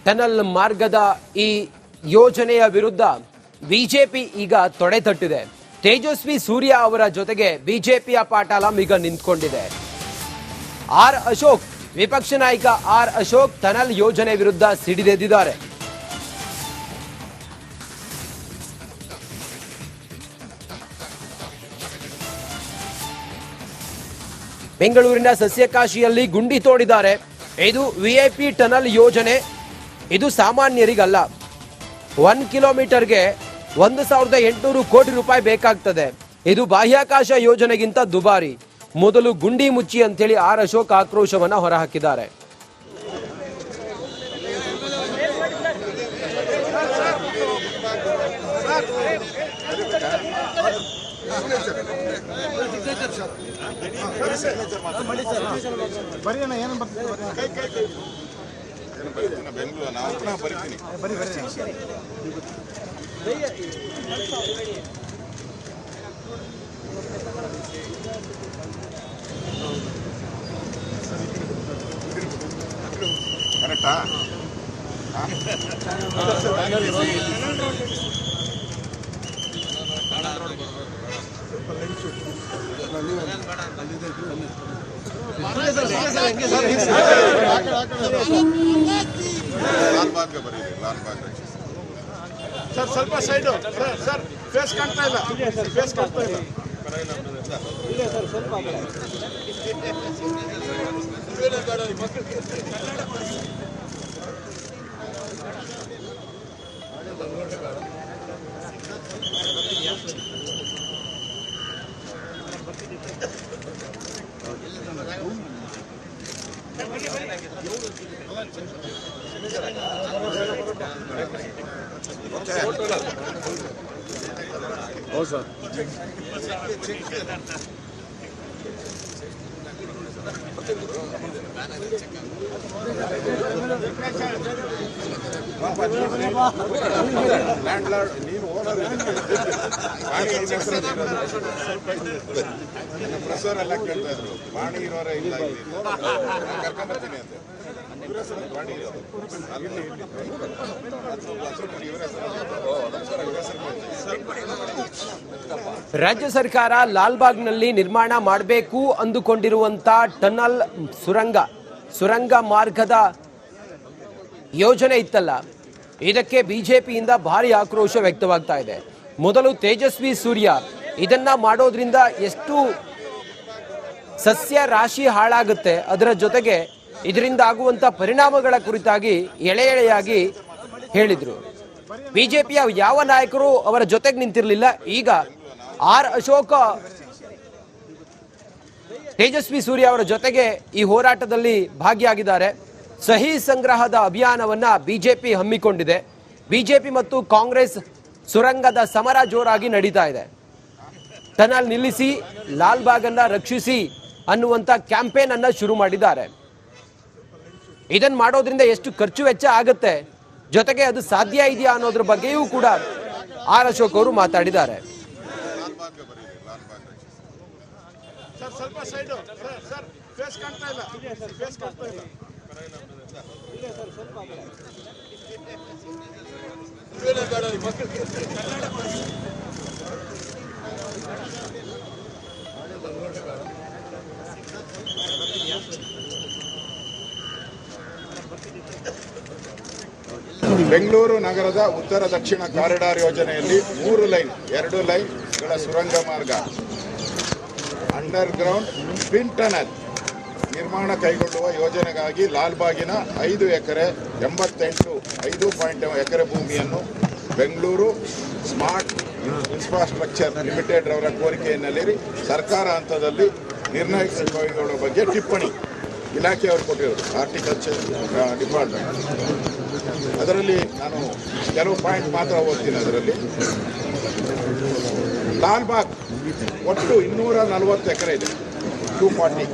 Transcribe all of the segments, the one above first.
Tunnel ಮಾರ್ಗದ ಈ ಯೋಜನೆಯ ವಿರುದ್ಧ ಬಿಜೆಪಿ ಈಗ ತೊಡೆ ತಟ್ಟಿದೆ. ತೇಜಸ್ವಿ ಸೂರ್ಯ ಅವರ ಜೊತೆಗೆ ಬಿಜೆಪಿಯ ಪಾಟಾಲ ಈಗ ನಿಂತ್ಕೊಂಡಿದೆ. ಆರ್ ಅಶೋಕ್, ವಿಪಕ್ಷ ನಾಯಕ ಆರ್ ಅಶೋಕ್ ಟನಲ್ ಯೋಜನೆ ವಿರುದ್ಧ ಸಿಡಿದೆದ್ದಿದ್ದಾರೆ. ಬೆಂಗಳೂರಿನ ಸಸ್ಯಕಾಶಿಯಲ್ಲಿ ಗುಂಡಿ ತೋಡಿದ್ದಾರೆ. ಇದು ವಿಐಪಿ ಟನಲ್ ಯೋಜನೆ, ಇದು ಸಾಮಾನ್ಯರಿಗಲ್ಲ. 1 ಕಿಲೋಮೀಟರ್ಗೆ 1,800 ಕೋಟಿ ರೂಪಾಯಿ ಬೇಕಾಗ್ತದೆ. ಇದು ಬಾಹ್ಯಾಕಾಶ ಯೋಜನೆಗಿಂತ ದುಬಾರಿ. ಮೊದಲು ಗುಂಡಿ ಮುಚ್ಚಿ ಅಂತೇಳಿ ಆರ್ ಅಶೋಕ್ ಆಕ್ರೋಶವನ್ನ ಹೊರಹಾಕಿದ್ದಾರೆ. ಕರೆಕ್ಟಾ? ಲಾಲ್ಬಾಗ್ ಬರೀರಿ, ಲಾಲ್ಬಾಗ್ ಸರ್ ಸ್ವಲ್ಪ ಸೈಡು ಸರ್, ಫೇಸ್ ಕಾಣ್ತಾ ಇಲ್ಲ, ಫೇಸ್ ಕಾಣ್ತಾ ಇಲ್ಲ ಸರ್, ಸ್ವಲ್ಪ ಹೌದು ಸರ್. ಲ್ಯಾಂಡ್ ಲಾರ್ಡ್ ನೀನು ಓನರ್, ಪ್ರೊಫೆಸರ್ ಎಲ್ಲ ಕೇಳ್ತಾ ಇದ್ರು, ಬಾಣಿ ಇರೋರೇ ಇಲ್ಲ ಇಲ್ಲಿ, ಕರ್ಕೊಂಡ್ಬರ್ತೀನಿ ಅಂತ. ಬಾಣಿ ರಾಜ್ಯ ಸರ್ಕಾರ ಲಾಲ್ಬಾಗ್ನಲ್ಲಿ ನಿರ್ಮಾಣ ಮಾಡಬೇಕು ಅಂದುಕೊಂಡಿರುವಂತ ಟನಲ್ ಸುರಂಗ ಮಾರ್ಗದ ಯೋಜನೆ ಇತ್ತಲ್ಲ, ಇದಕ್ಕೆ ಬಿಜೆಪಿಯಿಂದ ಭಾರಿ ಆಕ್ರೋಶ ವ್ಯಕ್ತವಾಗ್ತಾ ಇದೆ. ಮೊದಲು ತೇಜಸ್ವಿ ಸೂರ್ಯ ಇದನ್ನ ಮಾಡೋದ್ರಿಂದ ಎಷ್ಟು ಸಸ್ಯ ರಾಶಿ ಹಾಳಾಗುತ್ತೆ, ಅದರ ಜೊತೆಗೆ ಇದರಿಂದ ಆಗುವಂತ ಪರಿಣಾಮಗಳ ಕುರಿತಾಗಿ ಎಳೆಯಾಗಿ ಹೇಳಿದ್ರು. ಬಿಜೆಪಿಯ ಯಾವ ನಾಯಕರು ಅವರ ಜೊತೆಗೆ ನಿಂತಿರಲಿಲ್ಲ. ಈಗ ಆರ್ ಅಶೋಕ್ ತೇಜಸ್ವಿ ಸೂರ್ಯ ಅವರ ಜೊತೆಗೆ ಈ ಹೋರಾಟದಲ್ಲಿ ಭಾಗಿಯಾಗಿದ್ದಾರೆ. ಸಹಿ ಸಂಗ್ರಹದ ಅಭಿಯಾನವನ್ನ ಬಿಜೆಪಿ ಹಮ್ಮಿಕೊಂಡಿದೆ. ಬಿಜೆಪಿ ಮತ್ತು ಕಾಂಗ್ರೆಸ್ ಸುರಂಗದ ಸಮರ ಜೋರಾಗಿ ನಡೀತಾ ಇದೆ. ಟನಲ್ ನಿಲ್ಲಿಸಿ, ಲಾಲ್ಬಾಗ್ ಅನ್ನ ರಕ್ಷಿಸಿ ಅನ್ನುವಂತ ಕ್ಯಾಂಪೇನ್ ಅನ್ನ ಶುರು ಮಾಡಿದ್ದಾರೆ. ಇದನ್ನ ಮಾಡೋದ್ರಿಂದ ಎಷ್ಟು ಖರ್ಚು ವೆಚ್ಚ ಆಗುತ್ತೆ, ಜೊತೆಗೆ ಅದು ಸಾಧ್ಯ ಇದೆಯಾ ಅನ್ನೋದ್ರ ಬಗ್ಗೆಯೂ ಕೂಡ ಆರ್ ಅಶೋಕ್ ಅವರು ಮಾತಾಡಿದ್ದಾರೆ. ಸ್ವಲ್ಪ ಸೈಡು ಸರ್, ಫೇಸ್ ಕಾಣ್ತಾ ಇಲ್ಲ, ಫೇಸ್ ಕಾಣ್ತಾ ಇಲ್ಲ ಬೆಂಗಳೂರು ನಗರದ ಉತ್ತರ ದಕ್ಷಿಣ ಕಾರಿಡಾರ್ ಯೋಜನೆಯಲ್ಲಿ 3 ಲೈನ್ 2 ಲೈನ್ಗಳ ಸುರಂಗ ಮಾರ್ಗ ಅಂಡರ್ ಗ್ರೌಂಡ್ ಟ್ವಿನ್ ಟನಲ್ ನಿರ್ಮಾಣ ಕೈಗೊಳ್ಳುವ ಯೋಜನೆಗಾಗಿ ಲಾಲ್ಬಾಗಿನ 5 ಎಕರೆ 5 ಎಕರೆ ಭೂಮಿಯನ್ನು ಬೆಂಗಳೂರು ಸ್ಮಾರ್ಟ್ ಇನ್ಫ್ರಾಸ್ಟ್ರಕ್ಚರ್ ಲಿಮಿಟೆಡ್ ಅವರ ಕೋರಿಕೆಯಲ್ಲಿ ಸರ್ಕಾರ ಹಂತದಲ್ಲಿ ನಿರ್ಣಯ ಕೈಗೊಳ್ಳುವ ಬಗ್ಗೆ ಟಿಪ್ಪಣಿ ಇಲಾಖೆಯವರು ಕೊಟ್ಟಿರೋದು, ಹಾರ್ಟಿಕಲ್ಚರ್ ಡಿಪಾರ್ಟ್ಮೆಂಟ್. ಅದರಲ್ಲಿ ನಾನು ಕೆಲವು ಪಾಯಿಂಟ್ ಮಾತ್ರ ಓದ್ತೀನಿ. ಅದರಲ್ಲಿ ಲಾಲ್ಬಾಗ್ ಒಟ್ಟು 240 ಎಕರೆ ಇದೆ. 240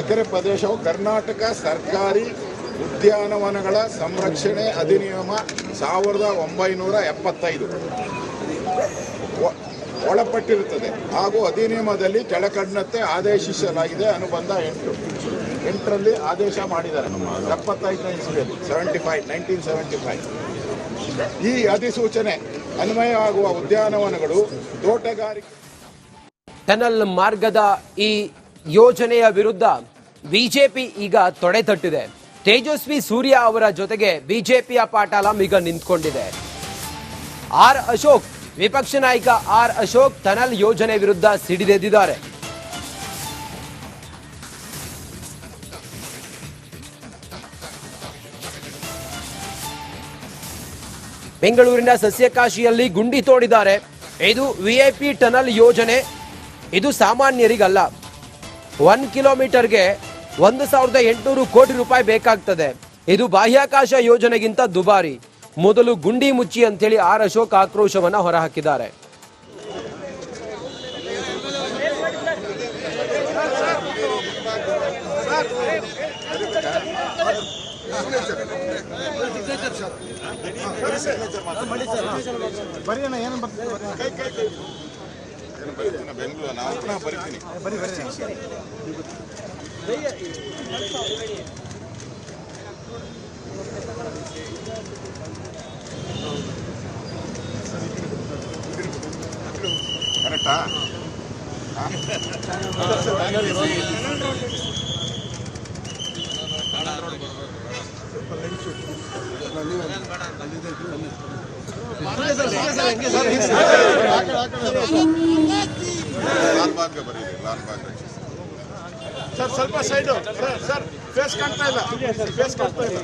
ಎಕರೆ ಪ್ರದೇಶವು ಕರ್ನಾಟಕ ಸರ್ಕಾರಿ ಉದ್ಯಾನವನಗಳ ಸಂರಕ್ಷಣೆ ಅಧಿನಿಯಮ 1975 ಒಳಪಟ್ಟಿರುತ್ತದೆ ಹಾಗೂ ಅಧಿನಿಯಮದಲ್ಲಿ ಕೆಳಕಂಡಂತೆ ಆದೇಶಿಸಲಾಗಿದೆ. ಅನುಬಂಧ 8 8ರಲ್ಲಿ ಆದೇಶ ಮಾಡಿದ್ದಾರೆ 75ನೇ ಇಸ್ವಿಯಲ್ಲಿ 1975 ಈ ಅಧಿಸೂಚನೆ ಅನ್ವಯವಾಗುವ ಉದ್ಯಾನವನಗಳು ತೋಟಗಾರಿಕೆ ಟನಲ್ ಮಾರ್ಗದ ಈ ಯೋಜನೆಯ ವಿರುದ್ಧ ಬಿಜೆಪಿ ಈಗ ತೊಡೆ ತಟ್ಟಿದೆ. ತೇಜಸ್ವಿ ಸೂರ್ಯ ಅವರ ಜೊತೆಗೆ ಬಿಜೆಪಿಯ ಪಾಟಾಲ ಈಗ ನಿಂತ್ಕೊಂಡಿದೆ. ಆರ್ ಅಶೋಕ್, ವಿಪಕ್ಷ ನಾಯಕ ಆರ್ ಅಶೋಕ್ ಟನಲ್ ಯೋಜನೆ ವಿರುದ್ಧ ಸಿಡಿದೆದ್ದಿದ್ದಾರೆ. ಬೆಂಗಳೂರಿನ ಸಸ್ಯಕಾಶಿಯಲ್ಲಿ ಗುಂಡಿ ತೋಡಿದ್ದಾರೆ. ಇದು ವಿಐಪಿ ಟನಲ್ ಯೋಜನೆ, ಇದು ಸಾಮಾನ್ಯರಿಗಲ್ಲ. 1 ಕಿಲೋಮೀಟರ್ಗೆ 1,800 ಕೋಟಿ ರೂಪಾಯಿ ಬೇಕಾಗ್ತದೆ. ಇದು ಬಾಹ್ಯಾಕಾಶ ಯೋಜನೆಗಿಂತ ದುಬಾರಿ. ಮೊದಲು ಗುಂಡಿ ಮುಚ್ಚಿ ಅಂತೇಳಿ ಆರ್ ಅಶೋಕ್ ಆಕ್ರೋಶವನ್ನ ಹೊರಹಾಕಿದ್ದಾರೆ. ಬೆಂಗಳೂರು ನಾವು ಬರೀತೀನಿ. ಕರೆಕ್ಟಾ? ಲಾಲ್ಬಾಗ್ ಬರೀರಿ, ಲಾಲ್ಬಾಗ್ ಸರ್. ಸ್ವಲ್ಪ ಸೈಡು ಸರ್, ಫೇಸ್ ಕಾಣ್ತಾ ಇಲ್ಲ, ಫೇಸ್ ಕಾಣ್ತಾ ಇಲ್ಲ.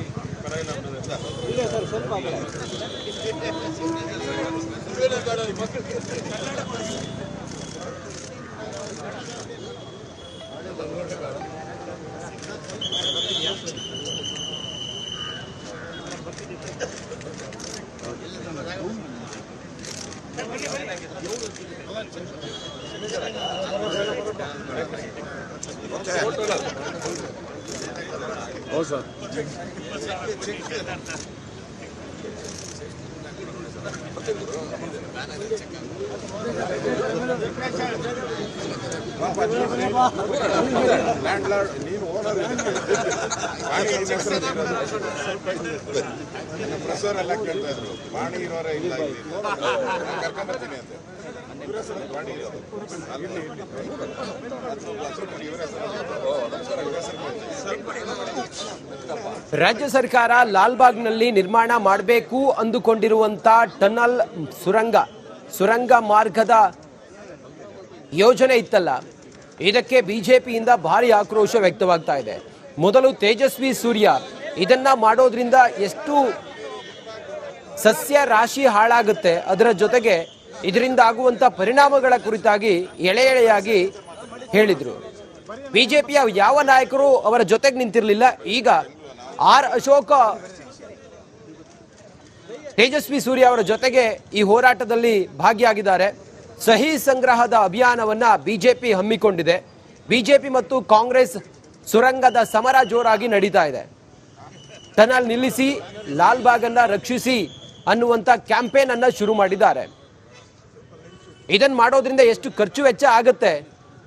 ಹೌದು ಸರ್. ಲ್ಯಾಂಡ್ ಲಾರ್ಡ್ ನೀನು ಓನರ್ ಪ್ರೊಫೆಸರ್ ಎಲ್ಲ ಕೇಳ್ತಾ ಇದ್ರು, ಪಾಣಿ ಇರೋರೇ ಇಲ್ಲ ಕರ್ಕೊಂಡ್ಬರ್ತೀನಿ ಅಂತ. ರಾಜ್ಯ ಸರ್ಕಾರ ಲಾಲ್ಬಾಗ್ನಲ್ಲಿ ನಿರ್ಮಾಣ ಮಾಡಬೇಕು ಅಂದುಕೊಂಡಿರುವಂತ ಟನಲ್ ಸುರಂಗ ಮಾರ್ಗದ ಯೋಜನೆ ಇತ್ತಲ್ಲ, ಇದಕ್ಕೆ ಬಿಜೆಪಿಯಿಂದ ಭಾರಿ ಆಕ್ರೋಶ ವ್ಯಕ್ತವಾಗ್ತಾ ಇದೆ. ಮೊದಲು ತೇಜಸ್ವಿ ಸೂರ್ಯ ಇದನ್ನ ಮಾಡೋದ್ರಿಂದ ಎಷ್ಟು ಸಸ್ಯ ರಾಶಿ ಹಾಳಾಗುತ್ತೆ, ಅದರ ಜೊತೆಗೆ ಇದರಿಂದ ಆಗುವಂತ ಪರಿಣಾಮಗಳ ಕುರಿತಾಗಿ ಎಳೆಯಾಗಿ ಹೇಳಿದ್ರು. ಬಿಜೆಪಿಯ ಯಾವ ನಾಯಕರು ಅವರ ಜೊತೆಗೆ ನಿಂತಿರಲಿಲ್ಲ. ಈಗ ಆರ್ ಅಶೋಕ್ ತೇಜಸ್ವಿ ಸೂರ್ಯ ಅವರ ಜೊತೆಗೆ ಈ ಹೋರಾಟದಲ್ಲಿ ಭಾಗಿಯಾಗಿದ್ದಾರೆ. ಸಹಿ ಸಂಗ್ರಹದ ಅಭಿಯಾನವನ್ನ ಬಿಜೆಪಿ ಹಮ್ಮಿಕೊಂಡಿದೆ. ಬಿಜೆಪಿ ಮತ್ತು ಕಾಂಗ್ರೆಸ್ ಸುರಂಗದ ಸಮರ ಜೋರಾಗಿ ನಡೀತಾ ಇದೆ. ಟನಲ್ ನಿಲ್ಲಿಸಿ, ಲಾಲ್ಬಾಗ್ ಅನ್ನ ರಕ್ಷಿಸಿ ಅನ್ನುವಂತ ಕ್ಯಾಂಪೇನ್ ಅನ್ನ ಶುರು ಮಾಡಿದ್ದಾರೆ. ಇದನ್ನ ಮಾಡೋದ್ರಿಂದ ಎಷ್ಟು ಖರ್ಚು ವೆಚ್ಚ ಆಗುತ್ತೆ,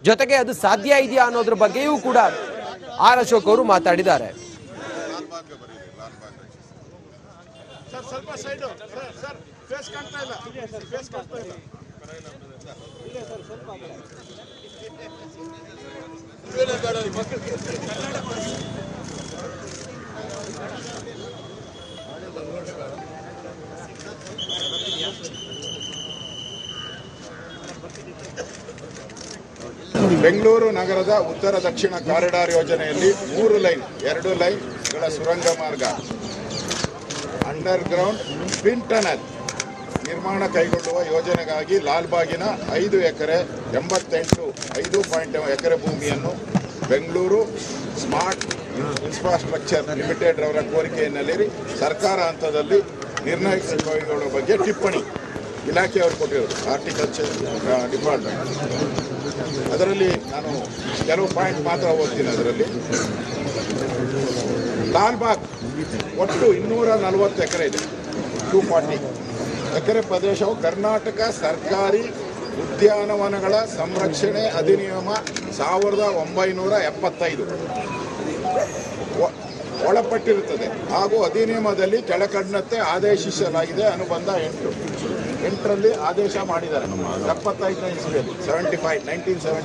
ಜೊತೆಗೆ ಅದು ಸಾಧ್ಯ ಇದೆಯಾ ಅನ್ನೋದ್ರ ಬಗ್ಗೆಯೂ ಕೂಡ ಆರ್ ಅಶೋಕ್ ಅವರು ಮಾತಾಡಿದ್ದಾರೆ. ಸ್ವಲ್ಪ ಸೈಡು ಸರ್, ಫೇಸ್ ಕಾಣ್ತಾ ಇಲ್ಲ, ಫೇಸ್ ಕಾಣ್ತಾ ಇಲ್ಲ. ಬೆಂಗಳೂರು ನಗರದ ಉತ್ತರ ದಕ್ಷಿಣ ಕಾರಿಡಾರ್ ಯೋಜನೆಯಲ್ಲಿ 3 ಲೈನ್ 2 ಲೈನ್ಗಳ ಸುರಂಗ ಮಾರ್ಗ ಅಂಡರ್ ಗ್ರೌಂಡ್ ಟ್ವಿನ್ ಟನಲ್ ನಿರ್ಮಾಣ ಕೈಗೊಳ್ಳುವ ಯೋಜನೆಗಾಗಿ ಲಾಲ್ಬಾಗಿನ 5 ಎಕರೆ 5 ಎಕರೆ ಭೂಮಿಯನ್ನು ಬೆಂಗಳೂರು ಸ್ಮಾರ್ಟ್ ಇನ್ಫ್ರಾಸ್ಟ್ರಕ್ಚರ್ ಲಿಮಿಟೆಡ್ ರವರ ಕೋರಿಕೆ ಹಿನ್ನೆಲೆಯಲ್ಲಿ ಸರ್ಕಾರ ಹಂತದಲ್ಲಿ ನಿರ್ಣಯ ಕೈಗೊಳ್ಳುವ ಬಗ್ಗೆ ಟಿಪ್ಪಣಿ ಇಲಾಖೆಯವರು ಕೊಟ್ಟಿರೋದು, ಹಾರ್ಟಿಕಲ್ಚರ್ ಡಿಪಾರ್ಟ್ಮೆಂಟ್. ಅದರಲ್ಲಿ ನಾನು ಕೆಲವು ಪಾಯಿಂಟ್ ಮಾತ್ರ ಓದ್ತೀನಿ. ಅದರಲ್ಲಿ ಲಾಲ್ಬಾಗ್ ಒಟ್ಟು 240 ಎಕರೆ ಇದೆ. 240 ಎಕರೆ ಪ್ರದೇಶವು ಕರ್ನಾಟಕ ಸರ್ಕಾರಿ ಉದ್ಯಾನವನಗಳ ಸಂರಕ್ಷಣೆ ಅಧಿನಿಯಮ 1975 ಒಳಪಟ್ಟಿರುತ್ತದೆ ಹಾಗೂ ಅಧಿನಿಯಮದಲ್ಲಿ ಕೆಳಕಂಡಂತೆ ಆದೇಶಿಸಲಾಗಿದೆ. ಅನುಬಂಧ 8ರಲ್ಲಿ ಆದೇಶ ಮಾಡಿದ್ದಾರೆ 75ನೇ ಇಸ್ವಿಯಲ್ಲಿ 1975